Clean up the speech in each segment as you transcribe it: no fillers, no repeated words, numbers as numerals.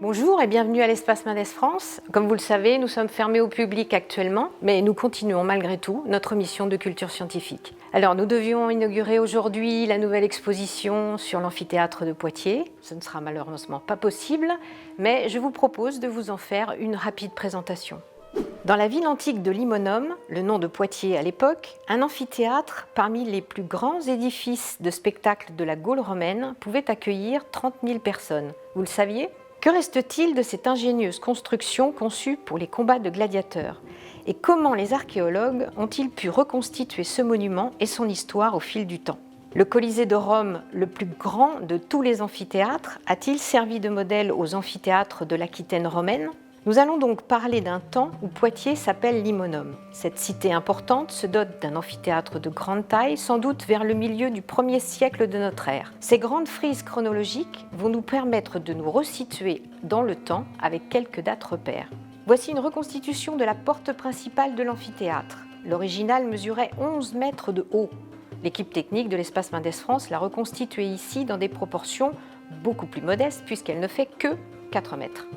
Bonjour et bienvenue à l'Espace Mendes France. Comme vous le savez, nous sommes fermés au public actuellement, mais nous continuons malgré tout notre mission de culture scientifique. Alors nous devions inaugurer aujourd'hui la nouvelle exposition sur l'amphithéâtre de Poitiers. Ce ne sera malheureusement pas possible, mais je vous propose de vous en faire une rapide présentation. Dans la ville antique de Limonum, le nom de Poitiers à l'époque, un amphithéâtre, parmi les plus grands édifices de spectacle de la Gaule romaine, pouvait accueillir 30 000 personnes. Vous le saviez ? Que reste-t-il de cette ingénieuse construction conçue pour les combats de gladiateurs? Et comment les archéologues ont-ils pu reconstituer ce monument et son histoire au fil du temps? Le Colisée de Rome, le plus grand de tous les amphithéâtres, a-t-il servi de modèle aux amphithéâtres de l'Aquitaine romaine? Nous allons donc parler d'un temps où Poitiers s'appelle Limonum. Cette cité importante se dote d'un amphithéâtre de grande taille, sans doute vers le milieu du 1er siècle de notre ère. Ces grandes frises chronologiques vont nous permettre de nous resituer dans le temps avec quelques dates repères. Voici une reconstitution de la porte principale de l'amphithéâtre. L'original mesurait 11 mètres de haut. L'équipe technique de l'Espace Mendes France l'a reconstituée ici dans des proportions beaucoup plus modestes puisqu'elle ne fait que 4 mètres.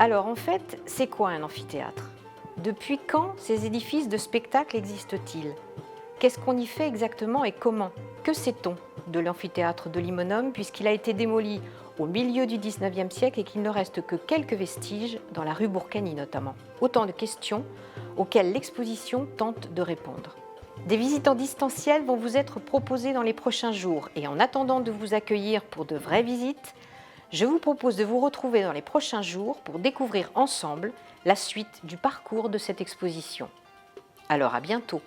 Alors en fait, c'est quoi un amphithéâtre? Depuis quand ces édifices de spectacle existent-ils? Qu'est-ce qu'on y fait exactement et comment? Que sait-on de l'amphithéâtre de Limonum puisqu'il a été démoli au milieu du 19e siècle et qu'il ne reste que quelques vestiges dans la rue Bourcani notamment? Autant de questions auxquelles l'exposition tente de répondre. Des visites en distanciel vont vous être proposées dans les prochains jours et en attendant de vous accueillir pour de vraies visites, je vous propose de vous retrouver dans les prochains jours pour découvrir ensemble la suite du parcours de cette exposition. Alors à bientôt!